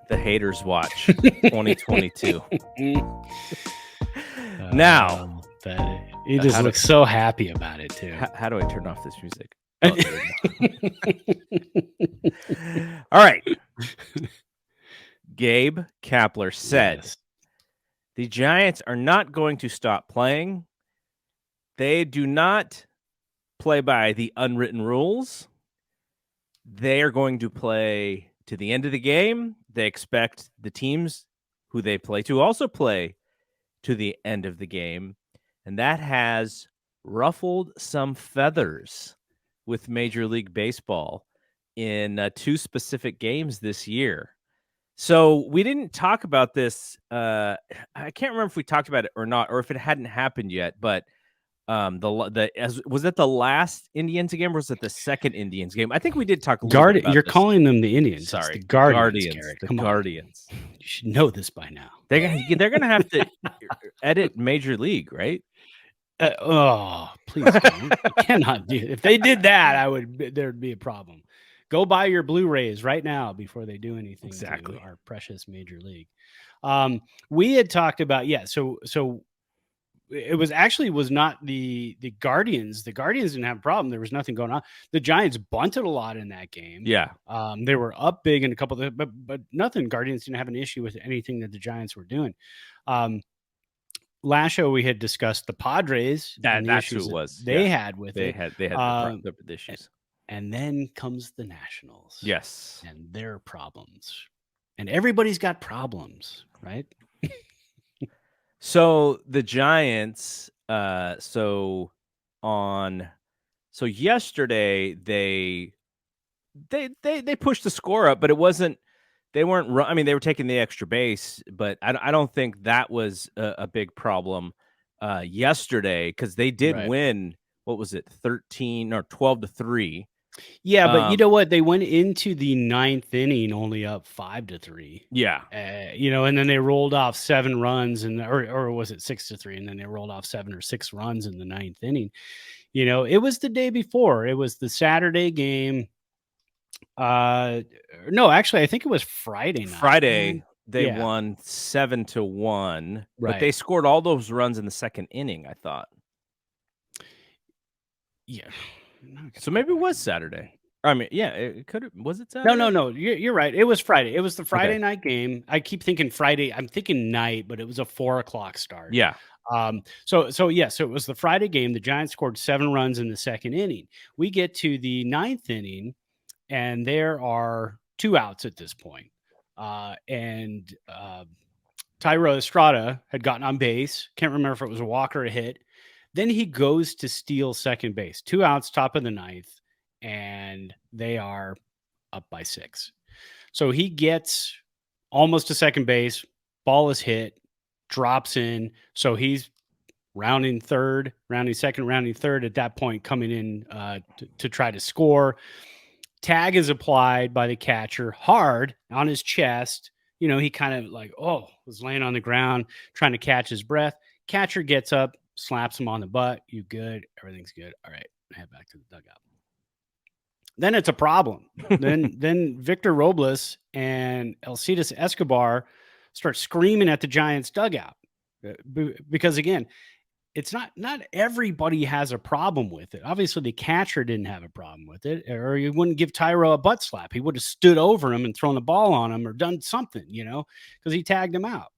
The Haterz Watch 2022. Now, he just looks so happy about it too. How do I turn off this music? Oh, all right. Gabe Kapler said, The Giants are not going to stop playing. They do not play by the unwritten rules. They are going to play to the end of the game. They expect the teams who they play to also play to the end of the game. And that has ruffled some feathers with Major League Baseball in two specific games this year. So we didn't talk about this. I can't remember if we talked about it or not, or if it hadn't happened yet, but was it the last Indians game or was it the second Indians game? I think we did talk a little bit about You're this. calling them the Indians. Sorry, it's the Guardians. The Guardians. You should know this by now. They're gonna have to edit Major League, right? Please don't. You cannot do. If they did that, there'd be a problem. Go buy your Blu-rays right now before they do anything to our precious Major League. We had talked about so it was not the Guardians. The Guardians didn't have a problem. There was nothing going on. The Giants bunted a lot in that game. Yeah. They were up big in a couple of but nothing. Guardians didn't have an issue with anything that the Giants were doing. Last show we had discussed the Padres. That's who it was. They had with they it. Had the issues. And then comes the Nationals. Yes. And their problems. And everybody's got problems, right? So the Giants, yesterday they pushed the score up, but they were taking the extra base, but I don't think that was a big problem yesterday because they did win. What was it? 13 or 12-3. Yeah, but you know what? They went into the ninth inning only up 5-3. Yeah, and then they rolled off 7 runs, or was it 6-3? And then they rolled off 7 or 6 runs in the ninth inning. It was the day before. It was the Saturday game. No, actually, I think it was Friday night. Friday they won 7-1, but they scored all those runs in the second inning. I thought. Yeah. So maybe it was Saturday. I mean, yeah, it could have. Was it Saturday? No. You're right. It was Friday. It was the Friday night game. I keep thinking Friday. I'm thinking night, but it was a 4:00 start. Yeah. So it was the Friday game. The Giants scored 7 runs in the second inning. We get to the ninth inning, and there are 2 outs at this point. And Thairo Estrada had gotten on base. Can't remember if it was a walk or a hit. Then he goes to steal second base. 2 outs, top of the ninth, and they are up by 6. So he gets almost to second base. Ball is hit, drops in. So he's rounding second, rounding third at that point, coming in to try to score. Tag is applied by the catcher hard on his chest. He kind of was laying on the ground trying to catch his breath. Catcher gets up, slaps him on the butt. You good? Everything's good. All right, head back to the dugout. Then it's a problem. then Victor Robles and Alcides Escobar start screaming at the Giants dugout because again, it's not everybody has a problem with it. Obviously, the catcher didn't have a problem with it, or he wouldn't give Thairo a butt slap. He would have stood over him and thrown the ball on him or done something, because he tagged him out,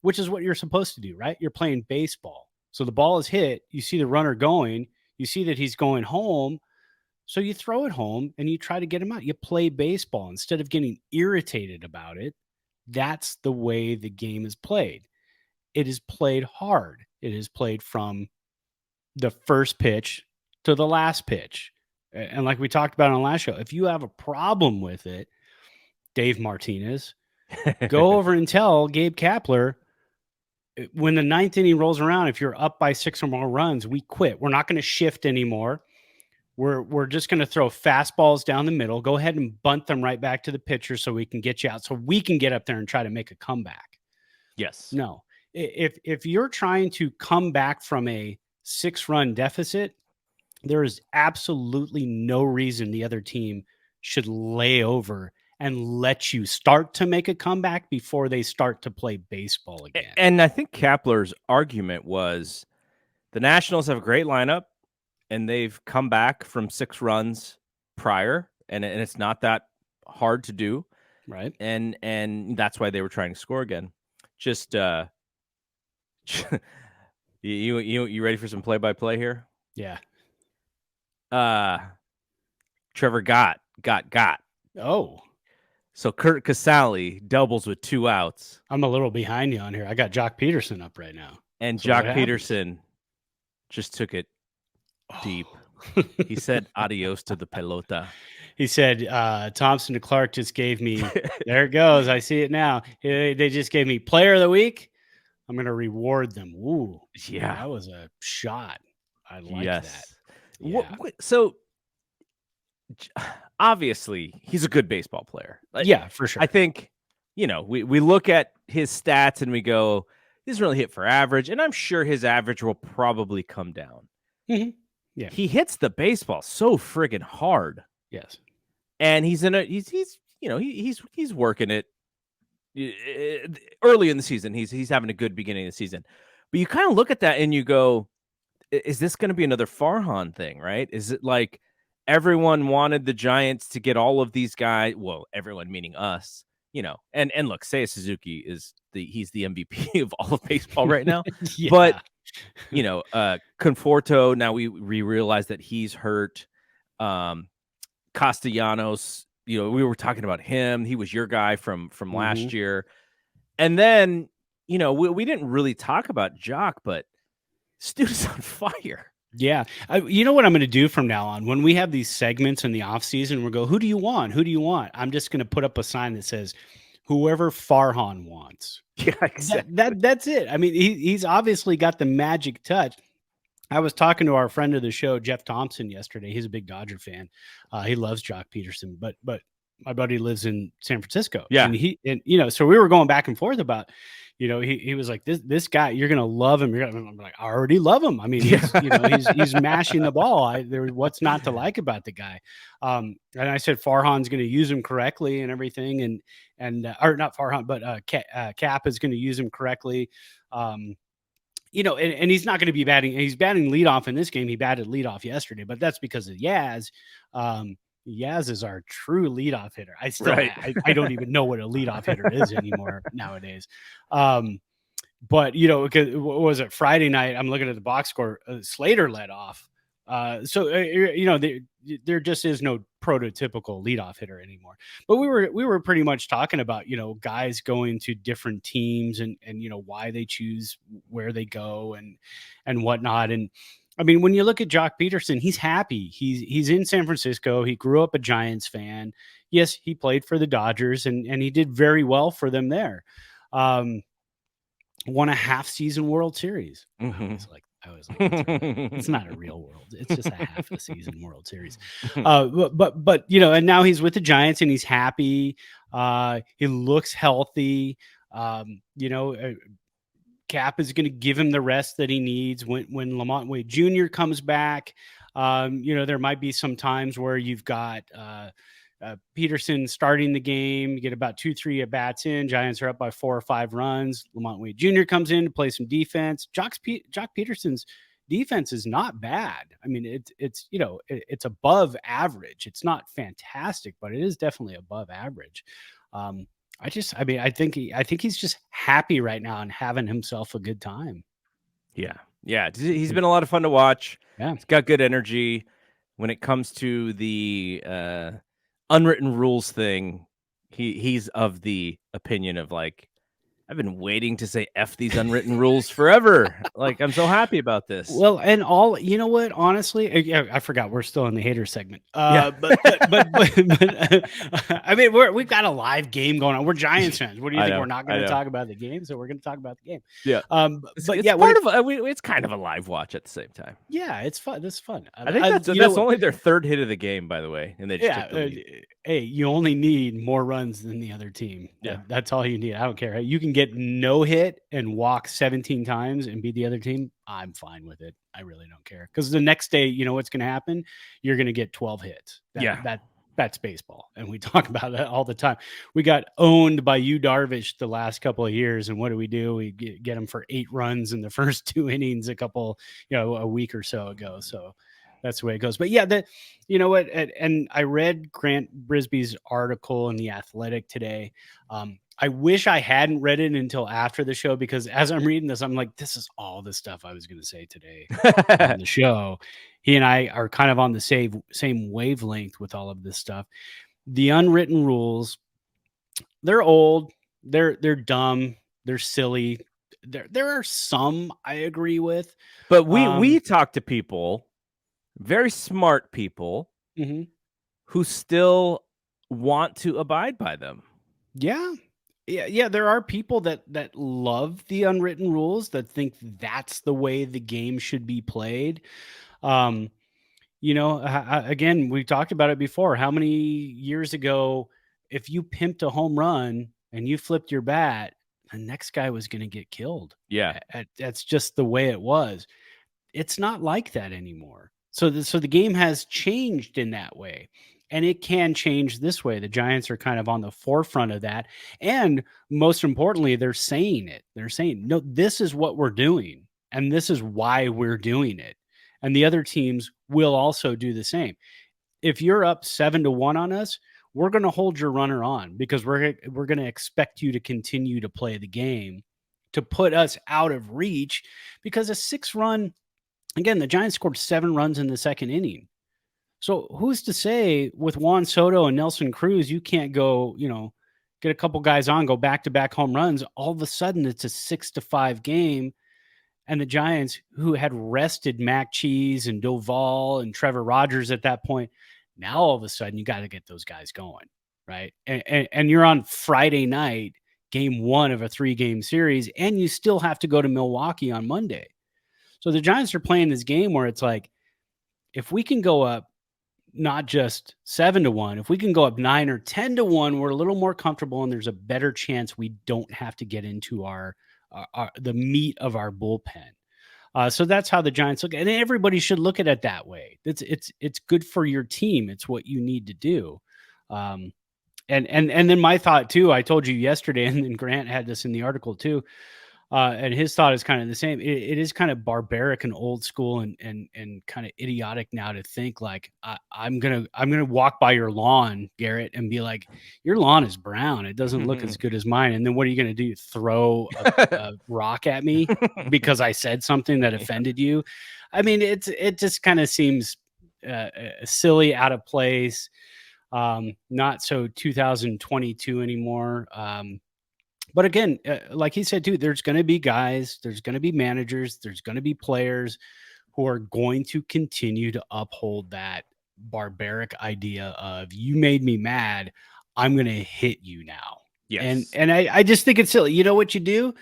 which is what you're supposed to do, right? You're playing baseball. So the ball is hit. You see the runner going. You see that he's going home. So you throw it home and you try to get him out. You play baseball instead of getting irritated about it. That's the way the game is played. It is played hard. It is played from the first pitch to the last pitch. And like we talked about on the last show, if you have a problem with it, Dave Martinez, go over and tell Gabe Kapler, when the ninth inning rolls around, if you're up by 6 or more runs, we quit. We're not going to shift anymore. We're just going to throw fastballs down the middle. Go ahead and bunt them right back to the pitcher so we can get you out, so we can get up there and try to make a comeback. Yes. No. If you're trying to come back from a 6-run deficit, there is absolutely no reason the other team should lay over and let you start to make a comeback before they start to play baseball again. And I think Kapler's argument was the Nationals have a great lineup, and they've come back from 6 runs prior, and it's not that hard to do, right? And that's why they were trying to score again. Just you ready for some play-by-play here? Yeah. Trevor got. Oh, So Kurt Casale doubles with 2 outs. I'm a little behind you on here. I got Jock Peterson up right now. And So Jock what Peterson just took it deep. He said adios to the pelota. He said, Thompson to Clark just gave me, there it goes. I see it now. They just gave me player of the week. I'm going to reward them. Ooh, Yeah. that was a shot. I like that. Yeah. So obviously he's a good baseball player. Yeah, for sure. I think, we look at his stats and we go, he doesn't really hit for average. And I'm sure his average will probably come down. Mm-hmm. Yeah. He hits the baseball so friggin' hard. Yes. And he's working it early in the season. He's having a good beginning of the season. But you kind of look at that and you go, is this going to be another Farhan thing, right? Is it like everyone wanted the Giants to get all of these guys? Well, everyone meaning us, and look, Seiya Suzuki he's the MVP of all of baseball right now. Yeah. But Conforto, now we realize that he's hurt. Castellanos, we were talking about him. He was your guy from last year. And then, we didn't really talk about Jock, but this dude is on fire. Yeah. You know what I'm going to do from now on? When we have these segments in the off season, we'll go, who do you want? Who do you want? I'm just going to put up a sign that says, whoever Farhan wants. Yeah, exactly. That's it. I mean, he's obviously got the magic touch. I was talking to our friend of the show, Jeff Thompson, yesterday. He's a big Dodger fan. He loves Jock Peterson, but my buddy lives in San Francisco. Yeah. And so we were going back and forth about, he was like, this guy, you're going to love him. I'm like, I already love him. I mean, he's mashing the ball. What's not to like about the guy? And I said, Farhan's going to use him correctly and everything. Or not Farhan, but Cap is going to use him correctly. And he's not going to be batting. He's batting leadoff in this game. He batted leadoff yesterday, but that's because of Yaz. Yaz is our true leadoff hitter. I don't even know what a leadoff hitter is anymore nowadays. But what was it, Friday night? I'm looking at the box score. Slater led off. There just is no prototypical leadoff hitter anymore. But we were pretty much talking about, guys going to different teams and why they choose where they go and whatnot. And I mean, when you look at Jock Peterson, he's happy. He's in San Francisco. He grew up a Giants fan. Yes, he played for the Dodgers and he did very well for them there. Won a half-season World Series. Mm-hmm. I was like, it's not a real world. It's just a half the season World Series. But and now he's with the Giants and he's happy. He looks healthy. Cap is going to give him the rest that he needs when Lamont Wade Jr. comes back. There might be some times where you've got Peterson starting the game. You get about 2-3 at bats in. Giants are up by 4 or 5 runs. Lamont Wade Jr. comes in to play some defense. Jock Peterson's defense is not bad. I mean, it's above average. It's not fantastic, but it is definitely above average. I think he's just happy right now and having himself a good time. Yeah. He's been a lot of fun to watch. Yeah. He's got good energy. When it comes to the unwritten rules thing, he's of the opinion of like, I've been waiting to say F these unwritten rules forever. Like, I'm so happy about this. Well, and you know what? Honestly, I forgot we're still in the hater segment. But I mean, we've got a live game going on. We're Giants fans. What do you think? We're not going to talk about the game, so we're going to talk about the game. Yeah. It's kind of a live watch at the same time. Yeah, it's fun. It's fun. I think that's only their third hit of the game, by the way, and they just took the lead. Hey, you only need more runs than the other team. Yeah, that's all you need. I don't care. You can get no hit and walk 17 times and beat the other team. I'm fine with it. I really don't care because the next day, you know what's going to happen? You're going to get 12 hits. That's baseball. And we talk about that all the time. We got owned by Yu Darvish the last couple of years. And what do? We get him for 8 runs in the first 2 innings a week or so ago. So that's the way it goes. But yeah, you know what? And I read Grant Brisbee's article in The Athletic today. I wish I hadn't read it until after the show, because as I'm reading this, I'm like, this is all the stuff I was going to say today on the show. He and I are kind of on the same wavelength with all of this stuff. The unwritten rules, they're old, they're dumb, they're silly. There are some I agree with, but we talk to people, very smart people, who still want to abide by them. Yeah. There are people that love the unwritten rules, that think that's the way the game should be played. Again, we talked about it before. How many years ago, if you pimped a home run and you flipped your bat, the next guy was going to get killed. Yeah. That's just the way it was. It's not like that anymore. So the game has changed in that way. And it can change this way. The Giants are kind of on the forefront of that. And most importantly, they're saying it. They're saying, no, this is what we're doing. And this is why we're doing it. And the other teams will also do the same. If you're up 7-1 on us, we're going to hold your runner on, because we're going to expect you to continue to play the game to put us out of reach. Because a 6-run, again, the Giants scored 7 runs in the second inning. So who's to say with Juan Soto and Nelson Cruz, you can't go, get a couple guys on, go back-to-back home runs. All of a sudden, it's a 6-5 game. And the Giants, who had rested Mac Cheese and Doval and Trevor Rogers at that point, now all of a sudden you got to get those guys going, right? And you're on Friday night, game 1 of a 3-game series, and you still have to go to Milwaukee on Monday. So the Giants are playing this game where it's like, if we can go up not just 7-1, if we can go up 9 or 10-1, we're a little more comfortable, and there's a better chance we don't have to get into the meat of our bullpen. So that's how the Giants look, and everybody should look at it that way. It's good for your team. It's what you need to do. And then my thought too, I told you yesterday, and then Grant had this in the article too. And his thought is kind of the same. It is kind of barbaric and old school and kind of idiotic now to think like, I'm gonna walk by your lawn, Garrett, and be like, your lawn is brown. It doesn't look as good as mine. And then what are you gonna do? Throw a rock at me because I said something that offended you? I mean, it just kind of seems silly, out of place. Not so 2022 anymore. But again, like he said too, there's going to be guys, there's going to be managers, there's going to be players who are going to continue to uphold that barbaric idea of, you made me mad, I'm going to hit you now. Yes. And I just think it's silly. You know what you do?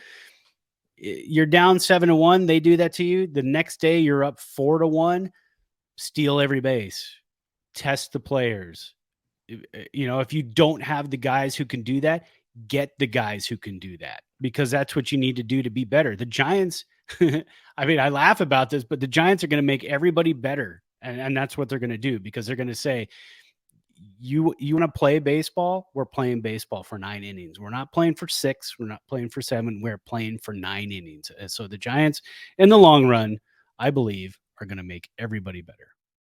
You're down 7-1. They do that to you. The next day you're up 4-1. Steal every base. Test the players. If you don't have the guys who can do that, get the guys who can do that, because that's what you need to do to be better. The Giants, I mean, I laugh about this, but the Giants are going to make everybody better. And that's what they're going to do, because they're going to say, you want to play baseball? We're playing baseball for 9 innings. We're not playing for 6. We're not playing for 7. We're playing for 9 innings. So the Giants, in the long run, I believe, are going to make everybody better.